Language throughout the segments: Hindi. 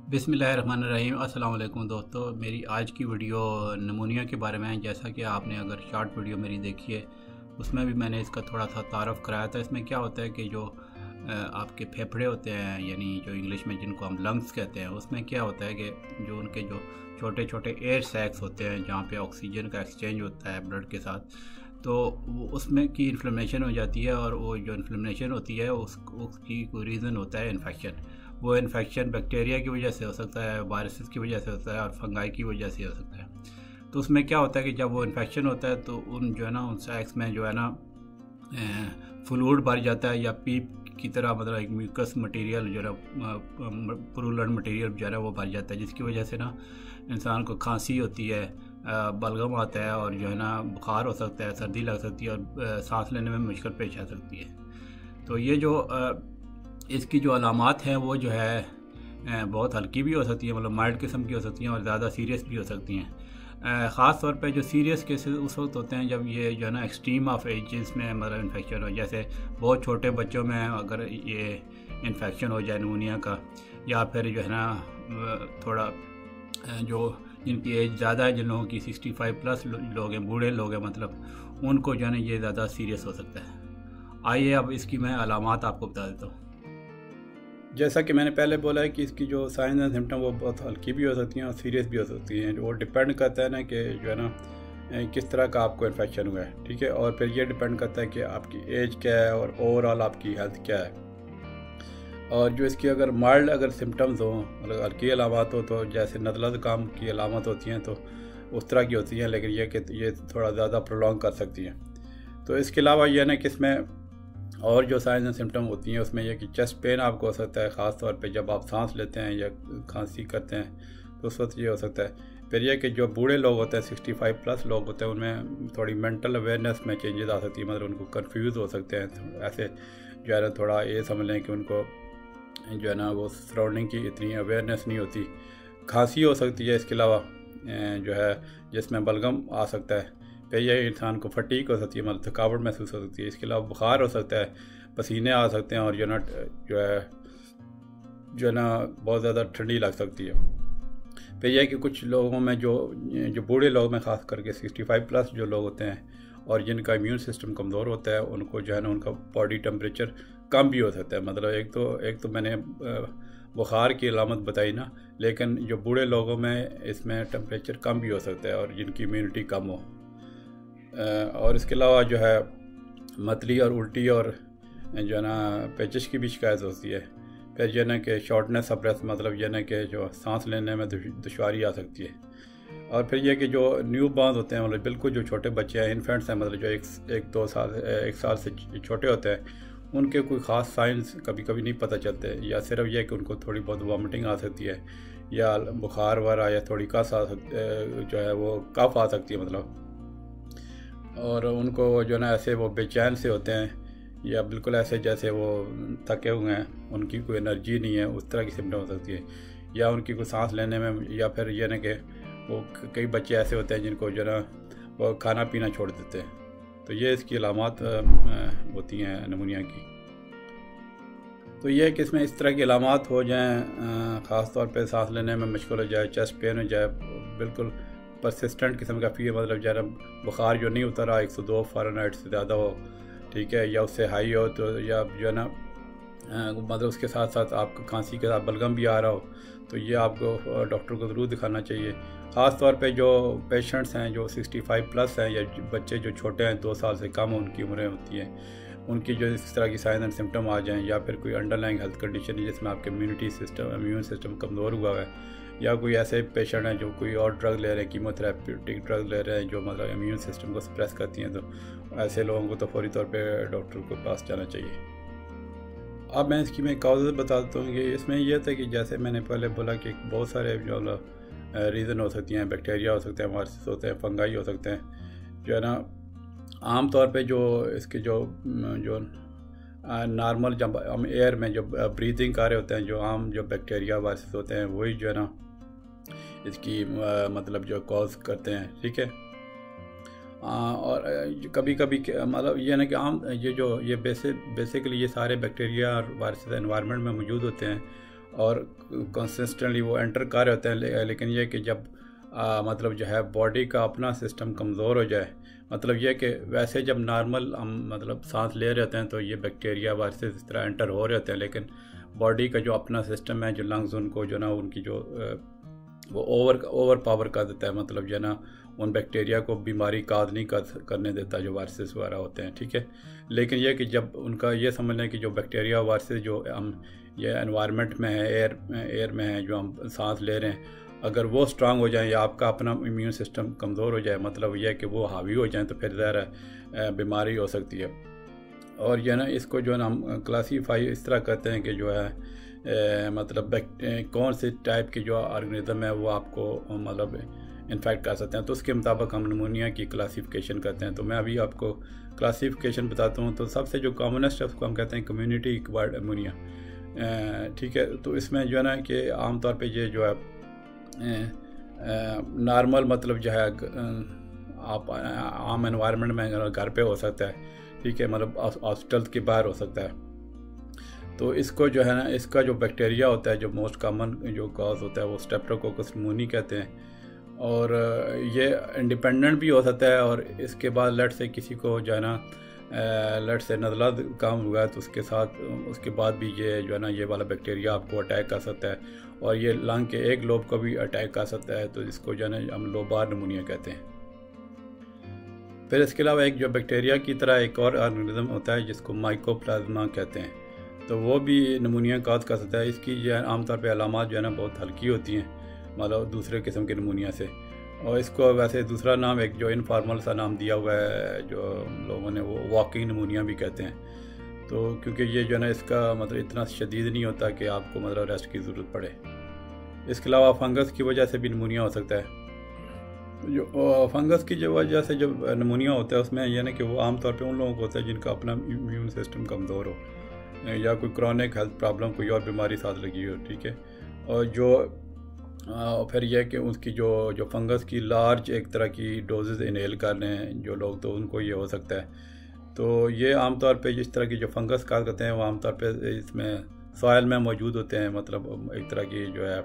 बिस्मिल्लाहिर्रहमानिर्रहीम। अस्सलाम वालेकुम दोस्तों, मेरी आज की वीडियो नमूनिया के बारे में है। जैसा कि आपने अगर शॉर्ट वीडियो मेरी देखी है उसमें भी मैंने इसका थोड़ा सा तारफ़ कराया था। इसमें क्या होता है कि जो आपके फेफड़े होते हैं, यानी जो इंग्लिश में जिनको हम लंग्स कहते हैं, उसमें क्या होता है कि जो उनके जो छोटे छोटे एयर सैक्स होते हैं जहाँ पे ऑक्सीजन का एक्सचेंज होता है ब्लड के साथ, तो वो उसमें की इन्फ्लेमेशन हो जाती है। और वो जो इन्फ्लेमेशन होती है उसकी कोई रीज़न होता है इन्फेक्शन। वो इन्फेक्शन बैक्टीरिया की वजह से हो सकता है, वायरसेस की वजह से होता है और फंगाई की वजह से हो सकता है। तो उसमें क्या होता है कि जब वो इन्फेक्शन होता है तो उन जो है ना उन सैक्स में जो है ना फ्लूइड भर जाता है, या पीप की तरह, मतलब एक म्यूकस मटेरियल जो है पुरुलेंट मटेरियल जो है ना वो भर जाता है, जिसकी वजह से ना इंसान को खांसी होती है, बलगम आता है और जो है ना बुखार हो सकता है, सर्दी लग सकती है और सांस लेने में मुश्किल पेश आ सकती है। तो ये जो इसकी जो अलामात हैं वो जो है बहुत हल्की भी हो सकती है, मतलब माइल्ड किस्म की हो सकती हैं और ज़्यादा सीरियस भी हो सकती हैं। ख़ास तौर पे जो सीरियस केसेस उस वक्त होते हैं जब ये जो है ना एक्सट्रीम ऑफ एजेस में मतलब इन्फेक्शन हो। जैसे बहुत छोटे बच्चों में अगर ये इन्फेक्शन हो जाए नमूनिया का, या फिर जो है ना थोड़ा जो जिनकी एज ज़्यादा है, जिन लोगों की 65 प्लस लोग हैं, बूढ़े लोग हैं, मतलब उनको जो है ना ये ज़्यादा सीरियस हो सकता है। आइए अब इसकी मैं अलामात आपको बता देता हूँ। जैसा कि मैंने पहले बोला है कि इसकी जो साइंस एंड सिम्टम वो बहुत हल्की भी हो सकती हैं और सीरियस भी हो सकती हैं। वो डिपेंड करता है ना कि जो है ना किस तरह का आपको इन्फेक्शन हुआ है, ठीक है। और फिर ये डिपेंड करता है कि आपकी एज क्या है और ओवरऑल आपकी हेल्थ क्या है। और जो इसकी अगर माइल्ड अगर सिम्टम्स हों, मतलब हल्की अलामत हो, तो जैसे नज़ला ज़ुकाम की अलामत होती हैं तो उस तरह की होती हैं, लेकिन ये कि ये थोड़ा ज़्यादा प्रोलॉन्ग कर सकती हैं। तो इसके अलावा यह ना कि इसमें और जो साइंस एंड सिम्टम होती हैं उसमें यह कि चेस्ट पेन आपको हो सकता है, ख़ास तौर पे जब आप सांस लेते हैं या खांसी करते हैं तो उस वक्त ये हो सकता है। फिर यह कि जो बूढ़े लोग होते हैं, 65 प्लस लोग होते हैं, उनमें थोड़ी मेंटल अवेयरनेस में चेंजेस आ सकती है, मतलब उनको कंफ्यूज हो सकते हैं। तो ऐसे जो है ना थोड़ा ये समझ लें कि उनको जो है ना वो सराउंडिंग की इतनी अवेयरनेस नहीं होती। खांसी हो सकती है इसके अलावा जो है जिसमें बलगम आ सकता है। फिर यह इंसान को फटीक हो सकती है, मतलब थकावट महसूस हो सकती है। इसके अलावा बुखार हो सकता है, पसीने आ सकते हैं और जो है ना बहुत ज़्यादा ठंडी लग सकती है। फिर यह कि कुछ लोगों में जो बूढ़े लोग में ख़ास करके 65 प्लस जो लोग होते हैं और जिनका इम्यून सिस्टम कमज़ोर होता है, उनको जो है ना उनका बॉडी टेम्परेचर कम भी हो सकता है। मतलब एक तो मैंने बुखार की अलामत बताई ना, लेकिन जो बूढ़े लोगों में इसमें टेम्परेचर कम भी हो सकता है और जिनकी इम्यूनिटी कम हो। और इसके अलावा जो है मतली और उल्टी और जो है ना पेचिश की भी शिकायत होती है। फिर जो है ना कि शॉर्टनेस ऑफ ब्रेथ, मतलब यह ना कि जो सांस लेने में दुश्वारी आ सकती है। और फिर यह कि जो न्यू बॉर्न होते हैं, मतलब बिल्कुल जो छोटे बच्चे हैं, इन्फेंट्स हैं, मतलब जो एक साल से छोटे होते हैं, उनके कोई ख़ास साइंस कभी कभी नहीं पता चलते, या सिर्फ यह कि उनको थोड़ी बहुत वॉमिटिंग आ सकती है या बुखार वगैरह या थोड़ी जो है वो कफ आ सकती है मतलब। और उनको जो है ना ऐसे वो बेचैन से होते हैं या बिल्कुल ऐसे जैसे वो थके हुए हैं, उनकी कोई एनर्जी नहीं है, उस तरह की सिम्टम हो सकती है। या उनकी कोई सांस लेने में, या फिर ये ना कि वो कई बच्चे ऐसे होते हैं जिनको जो ना वो खाना पीना छोड़ देते हैं। तो ये इसकी अलामत होती हैं नमूनिया की। तो ये कि इसमें इस तरह की अलामत हो जाएँ, ख़ास तौर पे सांस लेने में मुश्किल हो जाए, चेस्ट पेन हो जाए, बिल्कुल परसिस्टेंट किस्म का फीवर, मतलब ज़रा बुखार जो नहीं उतरा 102 फ़ारेनहाइट से ज़्यादा हो, ठीक है, या उससे हाई हो, तो या जो है ना मतलब उसके साथ साथ आपको खांसी के साथ बलगम भी आ रहा हो, तो ये आपको डॉक्टर को ज़रूर दिखाना चाहिए। ख़ास तौर पे जो पेशेंट्स हैं जो 65 प्लस हैं या बच्चे जो छोटे हैं, 2 साल से कम उनकी उम्रें होती हैं, उनकी जो इस तरह की साइन एंड सिम्टम आ जाएँ, या फिर कोई अंडरलाइंग हेल्थ कंडीशन है जिसमें आपके इम्यून सिस्टम कमज़ोर हुआ है, या कोई ऐसे पेशेंट हैं जो कोई और ड्रग ले रहे हैं, कीमोथेरेप्यूटिक ड्रग ले रहे हैं जो मतलब इम्यून सिस्टम को सप्रेस करती हैं, तो ऐसे लोगों को तो फौरी तौर पे डॉक्टर के पास जाना चाहिए। अब मैं इसकी मैं काउज़ बता देता हूँ कि इसमें यह था कि जैसे मैंने पहले बोला कि बहुत सारे जो रीज़न हो सकती हैं, बैक्टीरिया हो सकते हैं, वायरस होते हैं, फंगाई हो सकते हैं। जो है ना आम तौर पे जो इसके जो नॉर्मल जब हम एयर में जो ब्रीदिंग कर रहे होते हैं, जो आम जो बैक्टीरिया वायरस होते हैं, वही जो है ना इसकी मतलब जो कॉज करते हैं, ठीक है। और कभी कभी मतलब ये ना कि ये बेसिकली ये सारे बैक्टीरिया और वायरस एनवायरनमेंट में मौजूद होते हैं और कंसिस्टेंटली वो एंटर कर रहे होते हैं। लेकिन ये कि जब मतलब जो है बॉडी का अपना सिस्टम कमज़ोर हो जाए, मतलब ये कि वैसे जब नॉर्मल हम मतलब सांस ले रहे होते हैं तो ये बैक्टीरिया वायरस इस तरह एंटर हो रहे होते हैं, लेकिन बॉडी का जो अपना सिस्टम है, जो लंग्स उनको जो ना उनकी जो वो ओवर पावर कर देता है, मतलब जो ना उन बैक्टीरिया को बीमारी काज नहीं करने देता जो वायरसेस वगैरह होते हैं, ठीक है। लेकिन यह कि जब उनका ये समझ लें कि जो बैक्टीरिया वायरसेस जो हम ये एनवायरनमेंट में है, एयर में है, जो हम सांस ले रहे हैं, अगर वो स्ट्रांग हो जाए या आपका अपना इम्यून सिस्टम कमज़ोर हो जाए, मतलब यह कि वो हावी हो जाए, तो फिर ज़ाहिर बीमारी हो सकती है। और यह ना इसको जो है ना हम क्लासीफाई इस तरह करते हैं कि जो है मतलब कौन से टाइप की जो ऑर्गेनिज्म है वो आपको मतलब इन्फेक्ट कर सकते हैं, तो उसके मुताबिक हम निमोनिया की क्लासिफिकेशन करते हैं। तो मैं अभी आपको क्लासिफिकेशन बताता हूँ। तो सबसे जो कॉमनेस्ट है उसको हम कहते हैं कम्युनिटी एक्वायर्ड निमोनिया, ठीक है। तो इसमें जो है ना कि आमतौर पे ये जो है नॉर्मल मतलब जो है आप आम एनवायरनमेंट में घर पे हो सकता है, ठीक है, मतलब हॉस्पिटल के बाहर हो सकता है। तो इसको जो है ना इसका जो बैक्टीरिया होता है, जो मोस्ट कॉमन जो कॉज होता है वो स्ट्रेप्टोकोकस निमोनिया कहते हैं। और ये इंडिपेंडेंट भी हो सकता है, और इसके बाद लट से किसी को जो है ना लट से नज़ला काम हुआ है तो उसके साथ उसके बाद भी ये जो है ना ये वाला बैक्टीरिया आपको अटैक कर सकता है, और ये लंग के एक लोब को भी अटैक कर सकता है, तो इसको जो है ना हम लोबार निमोनिया कहते हैं। फिर इसके अलावा एक जो बैक्टीरिया की तरह एक और ऑर्गेनिज्म होता है जिसको माइकोप्लाज्मा कहते हैं, तो वो भी निमोनिया काज कर सकता है। इसकी जो है आमतौर पे अलामात जो है ना बहुत हल्की होती हैं, मतलब दूसरे किस्म के निमोनिया से। और इसको वैसे दूसरा नाम एक जो इनफॉर्मल सा नाम दिया हुआ है जो लोगों ने, वो वॉकिंग निमोनिया भी कहते हैं। तो क्योंकि ये जो है ना इसका मतलब इतना शदीद नहीं होता कि आपको मतलब रेस्ट की ज़रूरत पड़े। इसके अलावा फंगस की वजह से भी निमोनिया हो सकता है। जो फंगस की जो वजह से जो निमोनिया होता है उसमें यह ना कि वो आमतौर पे उन लोगों को होता है जिनका अपना इम्यून सिस्टम कमज़ोर हो, या कोई क्रॉनिक हेल्थ प्रॉब्लम, कोई और बीमारी साथ लगी हो, ठीक है। और जो फिर यह कि उसकी जो फंगस की लार्ज एक तरह की डोजेज़ इनहेल कर रहे हैं जो लोग, तो उनको ये हो सकता है। तो ये आमतौर पे जिस तरह की जो फंगस काज करते हैं वो आमतौर पे इसमें सॉइल में मौजूद होते हैं, मतलब एक तरह की जो है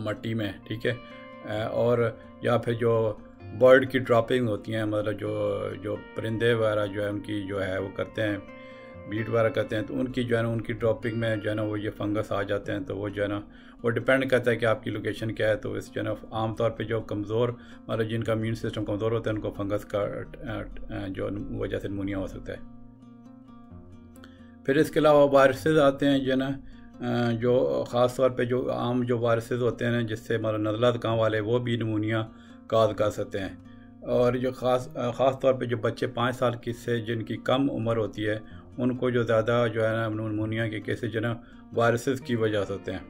मट्टी में, ठीक है। और या फिर जो बर्ड की ड्रॉपिंग होती हैं, मतलब जो परिंदे वगैरह जो है उनकी जो है वो करते हैं, बीट वगैरह करते हैं, तो उनकी जो है ना उनकी ड्रॉपिंग में जो है ना वो ये फंगस आ जाते हैं। तो वो जो है ना वो डिपेंड करता है कि आपकी लोकेशन क्या है। तो इस जो है ना आमतौर पे जो कमज़ोर मतलब जिनका इम्यून सिस्टम कमज़ोर होता है उनको फंगस का जो वजह से निमोनिया हो सकता है। फिर इसके अलावा वायरसेस आते हैं जो है ना जो ख़ास तौर पे जो आम जो वायरसेस होते हैं जिससे मतलब नज़ला ज़ुकाम वाले, वो भी निमोनिया काज कर सकते हैं। और जो ख़ास तौर पे जो बच्चे 5 साल की से जिनकी कम उम्र होती है उनको जो ज़्यादा जो है ना निमोनिया के केसेस जो है ना वायरसेस की वजह से होते हैं।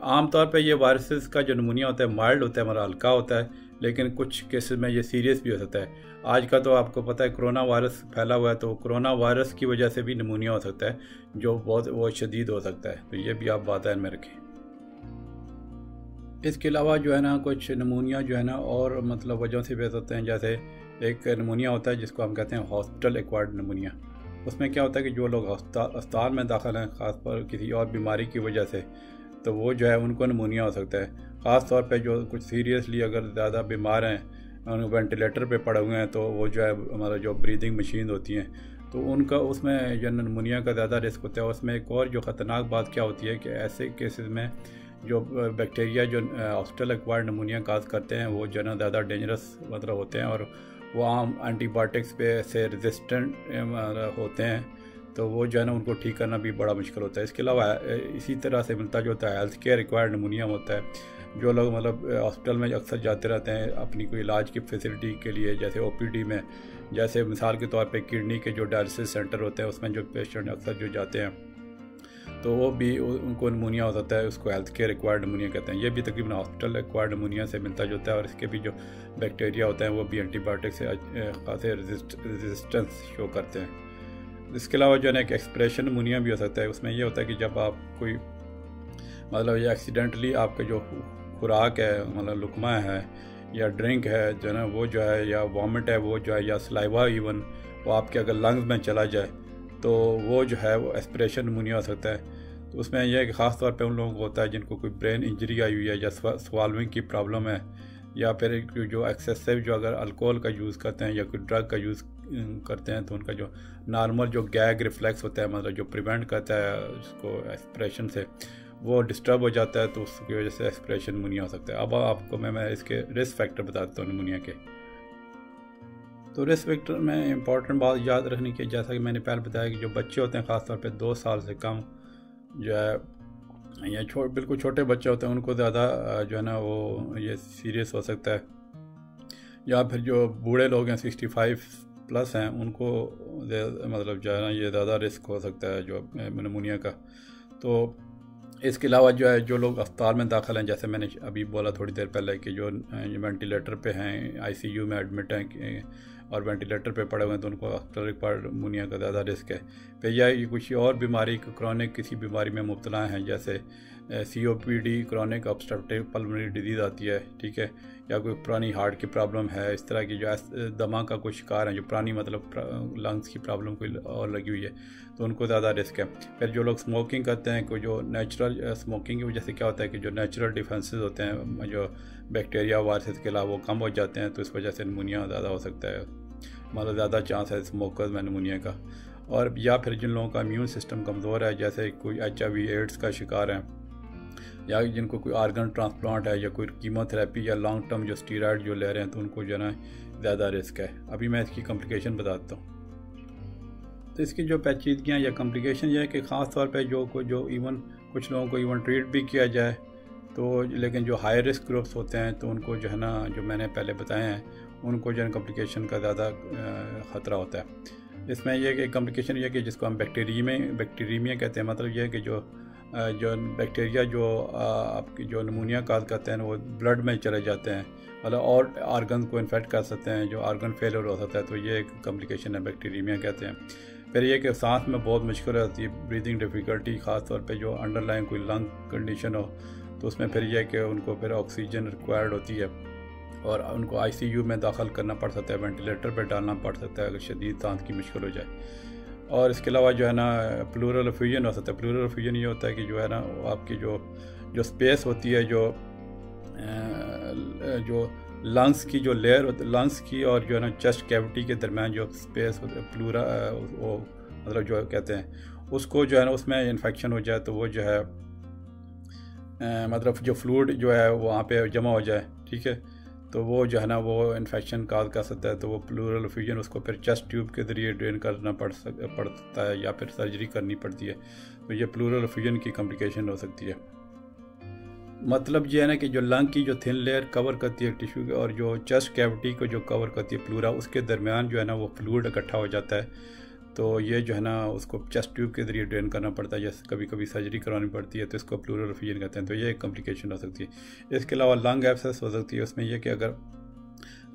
आमतौर पे ये वायरसेस का जो निमोनिया होता है माइल्ड होता है, मतलब हल्का होता है, लेकिन कुछ केसेस में ये सीरियस भी हो सकता है। आज का तो आपको पता है कोरोना वायरस फैला हुआ है, तो कोरोना वायरस की वजह से भी निमोनिया हो सकता है जो बहुत शदीद हो सकता है। तो ये भी आप बात ध्यान में रखें। इसके अलावा जो है ना कुछ निमोनिया जो है ना और मतलब वजहों से भी हो सकते हैं। जैसे एक निमोनिया होता है जिसको हम कहते हैं हॉस्पिटल एक्वायर्ड निमोनिया। उसमें क्या होता है कि जो लोग अस्पताल में दाखिल हैं ख़ास पर किसी और बीमारी की वजह से, तो वो जो है उनको निमोनिया हो सकता है। ख़ास तौर पे जो कुछ सीरियसली अगर ज़्यादा बीमार हैं, वेंटिलेटर पे पड़े हुए हैं, तो वो जो है हमारा जो ब्रीदिंग मशीन होती हैं तो उनका उसमें जो निमोनिया का ज़्यादा रिस्क होता है। उसमें एक और जो ख़तरनाक बात क्या होती है कि ऐसे केसेस में जो बैक्टीरिया जो हॉस्पिटल एक्वायर्ड निमोनिया काज करते हैं वो जो है ना ज़्यादा डेंजरस मतलब होते हैं, और वो आम एंटीबायोटिक्स पे से रेजिस्टेंट होते हैं, तो वो जो है ना उनको ठीक करना भी बड़ा मुश्किल होता है। इसके अलावा इसी तरह से मिलता जो होता है हेल्थ केयर रिक्वायर्ड निमोनिया होता है। जो लोग मतलब हॉस्पिटल में अक्सर जाते रहते हैं अपनी कोई इलाज की फैसिलिटी के लिए, जैसे ओपीडी में, जैसे मिसाल के तौर पे किडनी के जो डायलिसिस सेंटर होते हैं उसमें जो पेशेंट अक्सर जो जाते हैं तो वो भी उनको निमोनिया हो सकता है, उसको हेल्थ केयर रिक्वायर्ड निमोनिया कहते हैं। ये भी तकरीबन हॉस्पिटल एक्वायर्ड निमोनिया से मिलता जुलता है, और इसके भी जो बैक्टीरिया होते हैं वो भी एंटीबायोटिक से खासे रेजिस्टेंस शो करते हैं। इसके अलावा जो है ना एक एक्सप्रेशन निमोनिया भी हो सकता है। उसमें ये होता है कि जब आप कोई मतलब ये एक्सीडेंटली आपका जो खुराक है मतलब लुकमा है या ड्रिंक है जो है ना वो जो है या वॉमिट है वो जो है या सलाइवा इवन वो आपके अगर लंग्स में चला जाए तो वो जो है वो एस्पिरेशन निमोनिया हो सकता है। तो उसमें यह है कि ख़ास तौर पे उन लोगों को होता है जिनको कोई ब्रेन इंजरी आई हुई है या स्वाल्विंग की प्रॉब्लम है, या फिर जो एक्सेसिव जो अगर अल्कोहल का यूज़ करते हैं या कोई ड्रग का यूज़ करते हैं, तो उनका जो नॉर्मल जो गैग रिफ्लेक्स होता है, मतलब जो प्रिवेंट करता है उसको एक्सप्रेशन से, वो डिस्टर्ब हो जाता है, तो उसकी वजह से एक्सप्रेशन निमोनिया हो सकता है। अब आपको मैं इसके रिस्क फैक्टर बताता हूँ निमोनिया के। तो रिस्क फैक्टर में इंपॉर्टेंट बात याद रखने की, जैसा कि मैंने पहले बताया कि जो बच्चे होते हैं ख़ासतौर पे 2 साल से कम जो है या बिल्कुल छोटे बच्चे होते हैं, उनको ज़्यादा जो है ना वो ये सीरियस हो सकता है। या फिर जो बूढ़े लोग हैं 65 प्लस हैं, उनको मतलब जो है ना ये ज़्यादा रिस्क हो सकता है जो निमोनिया का। तो इसके अलावा जो है जो लोग अस्पताल में दाखिल हैं, जैसे मैंने अभी बोला थोड़ी देर पहले कि जो वेंटिलेटर पे हैं, आईसीयू में एडमिट हैं और वेंटिलेटर पे पड़े हुए हैं, तो उनको अस्पताल निमोनिया का ज़्यादा रिस्क है। फिर या कुछ और बीमारी क्रॉनिक किसी बीमारी में मुब्तला हैं, जैसे COPD chronic obstructive pulmonary disease आती है, ठीक है, या कोई पुरानी हार्ट की प्रॉब्लम है, इस तरह की जो दमा का कोई शिकार है, जो पुरानी मतलब लंग्स की प्रॉब्लम कोई और लगी हुई है, तो उनको ज़्यादा रिस्क है। फिर जो लोग स्मोकिंग करते हैं, कोई जो नेचुरल स्मोकिंग की वजह से क्या होता है कि जो नेचुरल डिफेंसेस होते हैं, जो बैक्टीरिया वायरस के अलावा वो कम हो जाते हैं, तो इस वजह से निमोनिया ज़्यादा हो सकता है, मतलब ज़्यादा चांस है स्मोकर्स में निमोनिया का। और या फिर जिन लोगों का इम्यून सिस्टम कमज़ोर है, जैसे कोई HIV एड्स का शिकार है, या जिनको कोई आर्गन ट्रांसप्लांट है, या कोई कीमोथेरेपी या लॉन्ग टर्म जो स्टीरॉयड जो ले रहे हैं, तो उनको जो है ना ज़्यादा रिस्क है। अभी मैं इसकी कॉम्प्लिकेशन बताता हूँ। तो इसकी जो पेचीदगियाँ या कॉम्प्लिकेशन ये है कि ख़ास तौर पे जो इवन कुछ लोगों को इवन ट्रीट भी किया जाए, तो लेकिन जो हाई रिस्क ग्रुप्स होते हैं, तो उनको जो है ना जो मैंने पहले बताए हैं, उनको जो है कॉम्प्लिकेशन का ज़्यादा ख़तरा होता है। इसमें यह कि कॉम्प्लिकेशन ये कि जिसको हम बैक्टीरियमिया कहते हैं, मतलब ये है कि जो बैक्टीरिया जो आपकी जो निमोनिया काज करते हैं वो ब्लड में चले जाते हैं, मतलब और आर्गन को इन्फेक्ट कर सकते हैं, जो आर्गन फेलियर हो सकता है, तो ये एक कॉम्प्लिकेशन है, बैक्टीरियमिया कहते हैं। फिर ये कि सांस में बहुत मुश्किल होती है, ब्रीदिंग डिफ़िकल्टी, ख़ास तौर पे जो अंडरलाइन कोई लंग कंडीशन हो, तो उसमें फिर यह कि उनको फिर ऑक्सीजन रिक्वायर्ड होती है और उनको ICU में दाखिल करना पड़ सकता है, वेंटिलेटर पर डालना पड़ सकता है अगर शदीद सांस की मुश्किल हो जाए। और इसके अलावा जो है ना प्लूरल एफ्यूजन हो सकता है। प्लूरल एफ्यूजन ये होता है कि जो है ना आपकी जो स्पेस होती है, जो लंग्स की जो लेयर होती है, लंग्स की और जो है ना चेस्ट कैविटी के दरमियान जो स्पेस होता है, प्लूरा वो मतलब जो कहते हैं, उसको जो है ना उसमें इन्फेक्शन हो जाए, तो वो जो है मतलब जो फ्लूइड जो है वहाँ पे जमा हो जाए, ठीक है, तो वो जो है ना वो इन्फेक्शन काज कर सकता है। तो वो प्लूरल एफ्यूजन उसको फिर चेस्ट ट्यूब के ज़रिए ड्रेन करना पड़ता है या फिर सर्जरी करनी पड़ती है। तो ये प्लूरल एफ्यूजन की कॉम्प्लिकेशन हो सकती है। मतलब ये है ना कि जो लंग की जो थिन लेयर कवर करती है टिश्यू और जो चेस्ट कैविटी को जो कवर करती है प्लूरा, उसके दरमियान जो है ना वो फ्लूइड इकट्ठा हो जाता है, तो ये जो है ना उसको चेस्ट ट्यूब के ज़रिए ड्रेन करना पड़ता है, जैसे कभी कभी सर्जरी करवानी पड़ती है, तो इसको प्लूरल एफ्यूजन कहते हैं। तो ये एक कॉम्प्लिकेशन हो सकती है। इसके अलावा लंग एब्सेस हो सकती है। उसमें यह कि अगर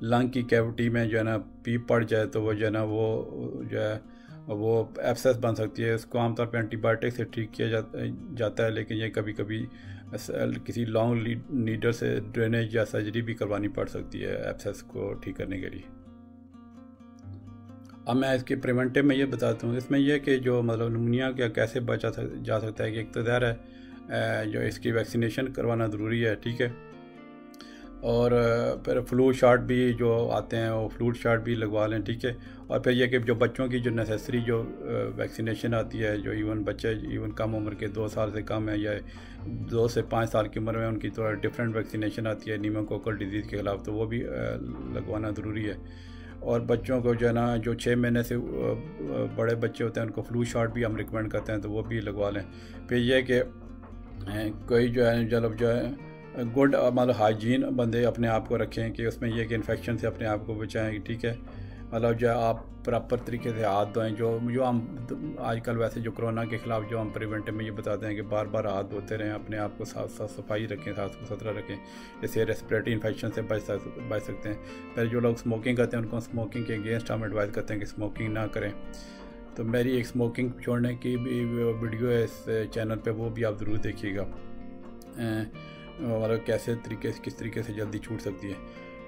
लंग की कैविटी में जो है ना पीप पड़ जाए, तो वो जो है ना वो जो है वो एब्सेस बन सकती है। इसको आमतौर पर एंटीबायोटिक से ठीक किया जाता है, लेकिन ये कभी कभी किसी लॉन्ग नीडल से ड्रेनेज या सर्जरी भी करवानी पड़ सकती है एब्सेस को ठीक करने के लिए। अब मैं इसके प्रिवेंटिव में ये बताता हूँ। इसमें यह कि जो मतलब निमोनिया का कैसे बचा जा सकता है कि एक तो ज़ाहिर है जो इसकी वैक्सीनेशन करवाना ज़रूरी है, ठीक है, और फिर फ्लू शॉट भी जो आते हैं वो फ्लू शॉट भी लगवा लें, ठीक है। और फिर यह कि जो बच्चों की जो नेसेसरी जो वैक्सीनेशन आती है, जो इवन कम उम्र के 2 साल से कम है या 2 से 5 साल की उम्र में, उनकी थोड़ा डिफरेंट वैक्सीनेशन आती है न्यूमोकोकल डिजीज़ के ख़िलाफ़, तो वो भी लगवाना ज़रूरी है। और बच्चों को जो है ना जो 6 महीने से बड़े बच्चे होते हैं उनको फ्लू शॉट भी हम रिकमेंड करते हैं, तो वो भी लगवा लें। फिर यह कि कोई जो है जब जो है गुड मतलब हाइजीन बंदे अपने आप को रखें कि उसमें यह कि इन्फेक्शन से अपने आप को बचाएं, ठीक है। मतलब जो आप प्रॉपर तरीके से हाथ धोएं, जो हम आजकल वैसे जो कोरोना के ख़िलाफ़ जो हम प्रिवेंटिव में ये बताते हैं कि बार बार हाथ धोते रहें, अपने आप को साफ सफाई रखें, साफ सुथरा रखें, जैसे रेस्पिरेटरी इन्फेक्शन से बच सकते हैं। फिर जो लोग स्मोकिंग करते हैं उनको स्मोकिंग के अगेंस्ट हम एडवाइस करते हैं कि स्मोकिंग ना करें। तो मेरी एक स्मोकिंग छोड़ने की भी वीडियो है इस चैनल पर, वो भी आप ज़रूर देखिएगा, मतलब किस तरीके से जल्दी छूट सकती है।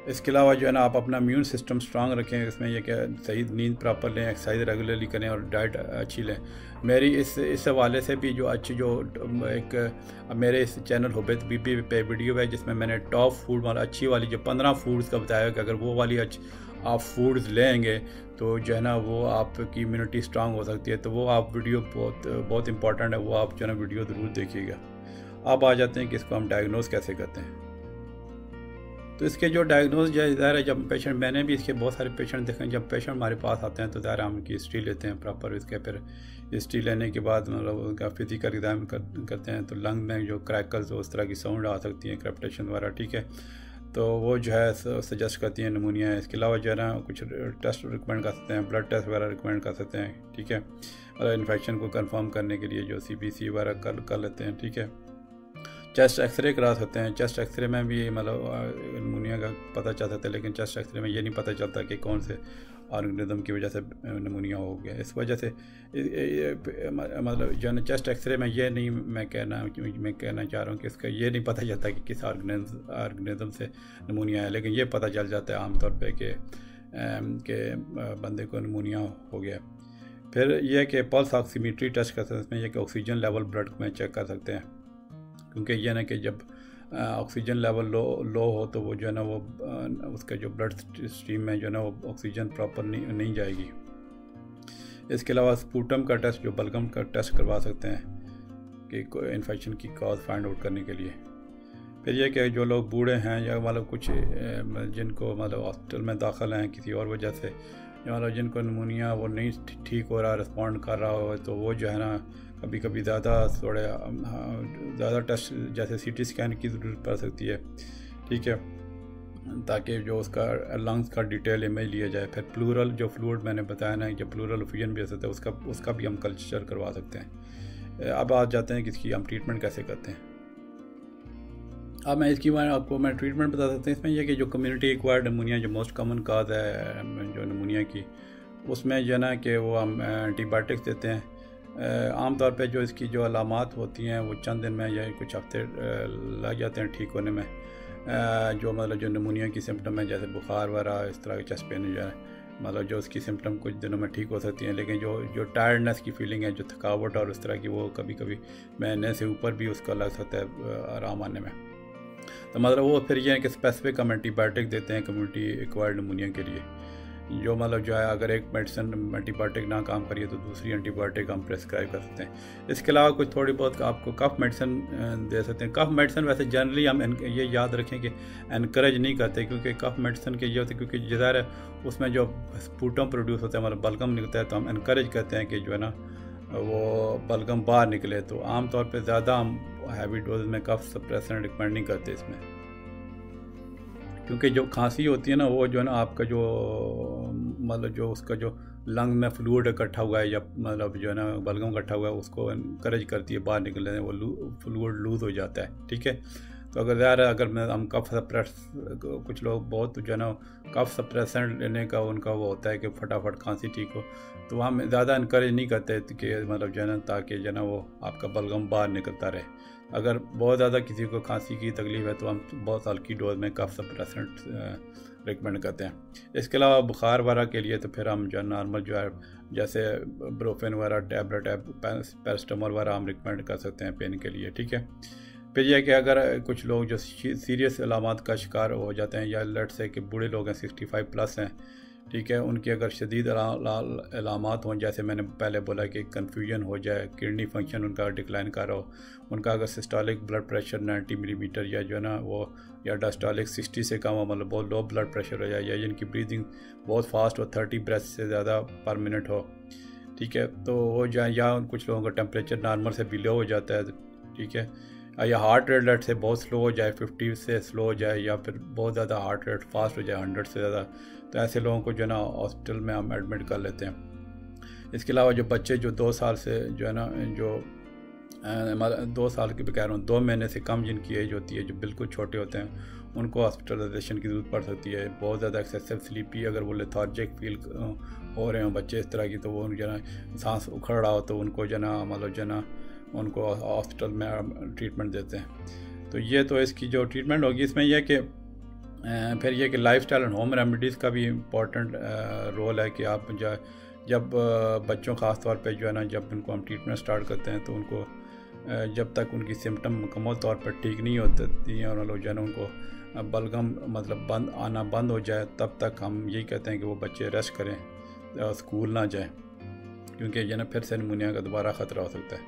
इसके अलावा जो है ना आप अपना इम्यून सिस्टम स्ट्रांग रखें, इसमें यह क्या सही नींद प्रॉपर लें, एक्सरसाइज रेगुलरली करें और डाइट अच्छी लें। मेरी इस हवाले से भी जो अच्छी जो एक मेरे इस चैनल हुबैत बीबी पे वीडियो है जिसमें मैंने टॉप फूड वाला अच्छी वाली जो 15 फूड्स का बताया कि अगर वो वाली आप फूड्स लेंगे तो जो है ना वो आपकी इम्यूनिटी स्ट्रांग हो सकती है। तो वो आप वीडियो बहुत इंपॉर्टेंट है, वो आप जो है ना वीडियो ज़रूर देखिएगा। अब आ जाते हैं कि इसको हम डायग्नोज कैसे करते हैं। तो इसके जो डायग्नोज ज़ाहिर है जब पेशेंट, मैंने भी इसके बहुत सारे पेशेंट देखे हैं, जब पेशेंट हमारे पास आते हैं तो ज़ाहिर हम उनकी हिस्ट्री लेते हैं प्रॉपर। इसके फिर हिस्ट्री लेने के बाद मतलब उनका फिजिकल एग्जाम करते हैं तो लंग में जो क्रैकल्स उस तरह की साउंड आ सकती हैं, क्रैप्टेशन वगैरह, ठीक है, तो वो जो है सजेस्ट करती हैं निमोनिया है। इसके अलावा जो है ना कुछ टेस्ट रिकमेंड कर सकते हैं, ब्लड टेस्ट वगैरह रिकमेंड कर सकते हैं, ठीक है, और इन्फेक्शन को कंफर्म करने के लिए जो CBC वगैरह कर लेते हैं, ठीक है। चेस्ट एक्सरे करा सकते हैं, चेस्ट एक्सरे में भी मतलब निमोनिया का पता चल सकता है, लेकिन चेस्ट एक्सरे में ये नहीं पता चलता कि कौन से ऑर्गेनिज्म की वजह से निमोनिया हो गया। इस वजह से मतलब जो है चेस्ट एक्सरे में ये नहीं मैं कहना चाह रहा हूँ कि इसका ये नहीं पता चलता कि किस ऑर्गेनिज्म से निमोनिया है, लेकिन ये पता चल जाता है आमतौर पे कि बंदे को निमोनिया हो गया। फिर यह कि पल्स ऑक्सीमीट्री टेस्ट कर सकते हैं, इसमें यह कि ऑक्सीजन लेवल ब्लड में चेक कर सकते हैं, क्योंकि यह ना कि जब ऑक्सीजन लेवल लो हो तो वो जो है ना वो उसका जो ब्लड स्ट्रीम में जो है ना वो ऑक्सीजन प्रॉपर नहीं जाएगी। इसके अलावा स्पूटम का टेस्ट, जो बलगम का टेस्ट करवा सकते हैं कि कोई इन्फेक्शन की कॉज फाइंड आउट करने के लिए। फिर यह कि जो लोग बूढ़े हैं या मतलब कुछ जिनको मतलब हॉस्पिटल में दाखिल हैं किसी और वजह से, या मतलब जिनको निमोनिया वो नहीं ठीक हो रहा, रिस्पॉन्ड कर रहा हो, तो वो जो है ना कभी कभी ज़्यादा टेस्ट जैसे CT स्कैन की ज़रूरत पड़ सकती है, ठीक है, ताकि जो उसका लंग्स का डिटेल इमेज लिया जाए। फिर प्लूरल जो फ्लूइड मैंने बताया ना कि प्लूरल एफ्यूजन भी हो सकता है, उसका भी हम कल्चर करवा सकते हैं। अब आ जाते हैं कि इसकी हम ट्रीटमेंट कैसे करते हैं। अब मैं इसकी आपको मैं ट्रीटमेंट बता सकता हूँ। इसमें यह कि जो कम्युनिटी एक्वायर्ड निमोनिया जो मोस्ट कॉमन काज है जो निमोनिया की, उसमें जो है ना कि वो हम एंटीबायोटिक्स देते हैं। आमतौर पे जो इसकी जो अलामात होती हैं वो चंद दिन में या कुछ हफ्ते लग जाते हैं ठीक होने में। जो मतलब जो निमोनिया की सिम्टम है जैसे बुखार वगैरह, इस तरह के चेस्ट पेन जो है मतलब जो उसकी सिम्टम कुछ दिनों में ठीक हो सकती हैं, लेकिन जो टायर्डनेस की फीलिंग है, जो थकावट और उस तरह की, वो कभी कभी महीने से ऊपर भी उसका लग सकता है आराम आने में। तो मतलब वो फिर ये है कि स्पेसिफिक हम एंटीबायोटिक देते हैं कम्युनिटी एक्वायर्ड निमोनिया के लिए। जो मतलब जो है अगर एक मेडिसिन एंटीबायोटिक ना काम करिए तो दूसरी एंटीबायोटिक हम प्रेस्क्राइब कर सकते हैं। इसके अलावा कुछ थोड़ी बहुत आपको कफ मेडिसिन दे सकते हैं। कफ मेडिसिन वैसे जनरली हम ये याद रखें कि एनकरेज नहीं करते, क्योंकि कफ मेडिसिन के ये होते हैं क्योंकि ज़ाहिर है उसमें जो स्पूटम प्रोड्यूस होता है मतलब बलगम निकलता है, तो हम एनकरेज करते हैं कि जो है ना वो बलगम बाहर निकले। तो आमतौर पर ज़्यादा हम हैवी डोज में कफ सप्रेशन रिकमेंड नहीं करते इसमें, क्योंकि जो खांसी होती है ना वो जो है ना आपका जो मतलब जो उसका जो लंग में फ्लूइड इकट्ठा हुआ है या मतलब जो है ना बलगम इकट्ठा हुआ है उसको इनकरेज करती है बाहर निकलने में, वो फ्लूइड लूज़ हो जाता है, ठीक है। तो अगर ज़्यादा अगर हम कफ सप्रेस, कुछ लोग बहुत जो है ना कफ सप्रेशन लेने का उनका वो होता है कि फटाफट खांसी ठीक हो, तो हम ज़्यादा इनकरेज नहीं करते कि मतलब जो है ना ताकि जो है ना वो आपका बलगम बाहर निकलता रहे। अगर बहुत ज़्यादा किसी को खांसी की तकलीफ़ है तो हम बहुत हल्की डोज में कफ सप्रेसेंट रिकमेंड करते हैं। इसके अलावा बुखार वगैरह के लिए तो फिर हम जो है नॉर्मल जो है जैसे ब्रोफेन वगैरह टैबलेट है, पैरास्टामोल वगैरह हम रिकमेंड कर सकते हैं पेन के लिए, ठीक है। फिर यह कि अगर कुछ लोग जो सीरियस अलामात का शिकार हो जाते हैं या लेट से कि बूढ़े लोग हैं 65 प्लस हैं, ठीक है, उनकी अगर शदीद अलामात हों, जैसे मैंने पहले बोला कि कन्फ्यूजन हो जाए, किडनी फंक्शन उनका डिक्लाइन कर रहा हो, उनका अगर सिस्टोलिक ब्लड प्रेशर 90 मिलीमीटर या जो है ना वो या डायस्टोलिक 60 से कम हो, मतलब बहुत लो ब्लड प्रेशर हो जाए, या जिनकी ब्रीदिंग बहुत फास्ट हो 30 ब्रेथ से ज़्यादा पर मिनट हो, ठीक है, तो वो जो या कुछ लोगों का टेम्परेचर नॉर्मल से बिलो हो जाता है, ठीक है, या हार्ट रेट लेट से बहुत स्लो हो जाए 50 से स्लो हो जाए, या फिर बहुत ज़्यादा हार्ट रेट फास्ट हो जाए 100 से ज़्यादा, तो ऐसे लोगों को जो है ना हॉस्पिटल में हम एडमिट कर लेते हैं। इसके अलावा जो बच्चे जो 2 साल से जो है ना जो 2 साल की कह रहा हूँ 2 महीने से कम जिनकी एज होती है, जो बिल्कुल छोटे होते हैं, उनको हॉस्पिटलाइजेशन की ज़रूरत पड़ सकती है। बहुत ज़्यादा एक्सेसिव स्लीपी अगर वो लेथार्जिक फील हो रहे हों बच्चे इस तरह की, तो वो जो है ना सांस उखड़ रहा हो तो उनको जो है ना मतलब जो है ना उनको हॉस्पिटल में ट्रीटमेंट देते हैं। तो ये तो इसकी जो ट्रीटमेंट होगी, इसमें यह कि फिर ये कि लाइफस्टाइल एंड होम रेमेडीज़ का भी इम्पोर्टेंट रोल है कि आप जब बच्चों ख़ास तौर पे जो है ना, जब उनको हम ट्रीटमेंट स्टार्ट करते हैं तो उनको जब तक उनकी सिम्टम मुकम्मल तौर पर ठीक नहीं होती हैं और लोग जो है ना उनको बलगम मतलब आना बंद हो जाए, तब तक हम यही कहते हैं कि वो बच्चे रेस्ट करें, स्कूल ना जाएं, क्योंकि जो ना फिर से निमोनिया का दोबारा ख़तरा हो सकता है।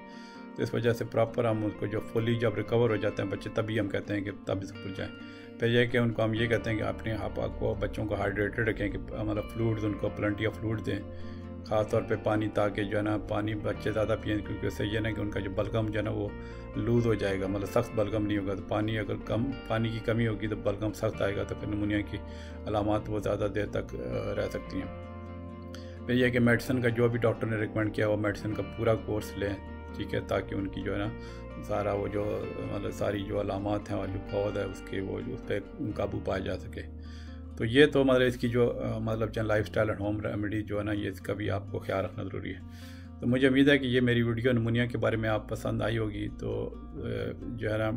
तो इस वजह से प्रॉपर हम उसको जो फुली जब रिकवर हो जाते हैं बच्चे, तभी हम कहते हैं कि तब स्कूल जाएँ। फिर यह कि उनको हम ये कहते हैं कि अपने आपको बच्चों को हाइड्रेटेड रखें, कि मतलब फ्लूइड्स उनको प्लेंटी ऑफ फ्लूइड दें, ख़ास तौर पे पानी, ताकि जो है ना पानी बच्चे ज़्यादा पिएं, क्योंकि उससे ये ना कि उनका जो बलगम जो है ना वो लूज़ हो जाएगा, मतलब सख्त बलगम नहीं होगा। तो पानी अगर पानी की कमी होगी तो बलगम सख्त आएगा, तो फिर निमोनिया की अलामात वो ज़्यादा देर तक रह सकती हैं। फिर यह कि मेडिसिन का जो भी डॉक्टर ने रिकमेंड किया वो मेडिसिन का पूरा कोर्स लें, ठीक है, ताकि उनकी जो है ना सारा वो जो मतलब सारी जो अलामात हैं और जो पौध है उसके वो उस पर काबू पाया जा सके। तो ये तो मतलब इसकी जो मतलब जो लाइफस्टाइल एंड होम रेमेडी जो है ना, ये इसका भी आपको ख्याल रखना ज़रूरी है। तो मुझे उम्मीद है कि ये मेरी वीडियो निमोनिया के बारे में आप पसंद आई होगी। तो जो है ना,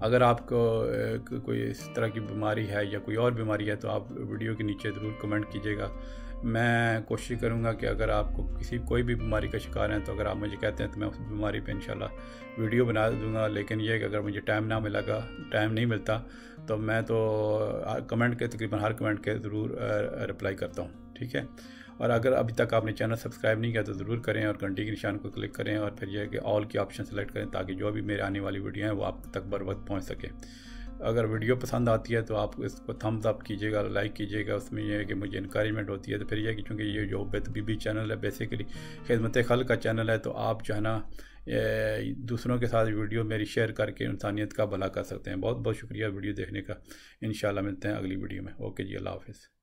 अगर आपको कोई इस तरह की बीमारी है या कोई और बीमारी है तो आप वीडियो के नीचे ज़रूर कमेंट कीजिएगा। मैं कोशिश करूँगा कि अगर आपको कोई भी बीमारी का शिकार हैं तो अगर आप मुझे कहते हैं तो मैं उस बीमारी पे इंशाल्लाह वीडियो बना दूँगा। लेकिन ये कि अगर मुझे टाइम नहीं मिलता तो मैं तो कमेंट के तकरीबन हर कमेंट के ज़रूर रिप्लाई करता हूँ, ठीक है। और अगर अभी तक आपने चैनल सब्सक्राइब नहीं किया तो ज़रूर करें और घंटी के निशान को क्लिक करें और फिर यह कि ऑल की ऑप्शन सेलेक्ट करें, ताकि जो भी मेरे आने वाली वीडियो हैं वो आप तक बर वक्त पहुँच सके। अगर वीडियो पसंद आती है तो आप इसको थम्स अप कीजिएगा, लाइक कीजिएगा, उसमें यह है कि मुझे इंकरेजमेंट होती है। तो फिर यह कि चूँकि ये जो बेतबीबी चैनल है बेसिकली खिदमत खल का चैनल है, तो आप जो है ना दूसरों के साथ वीडियो मेरी शेयर करके इंसानियत का भला कर सकते हैं। बहुत बहुत शुक्रिया वीडियो देखने का। इंशाल्लाह मिलते हैं अगली वीडियो में। ओके जी, अल्लाह हाफ़िज़।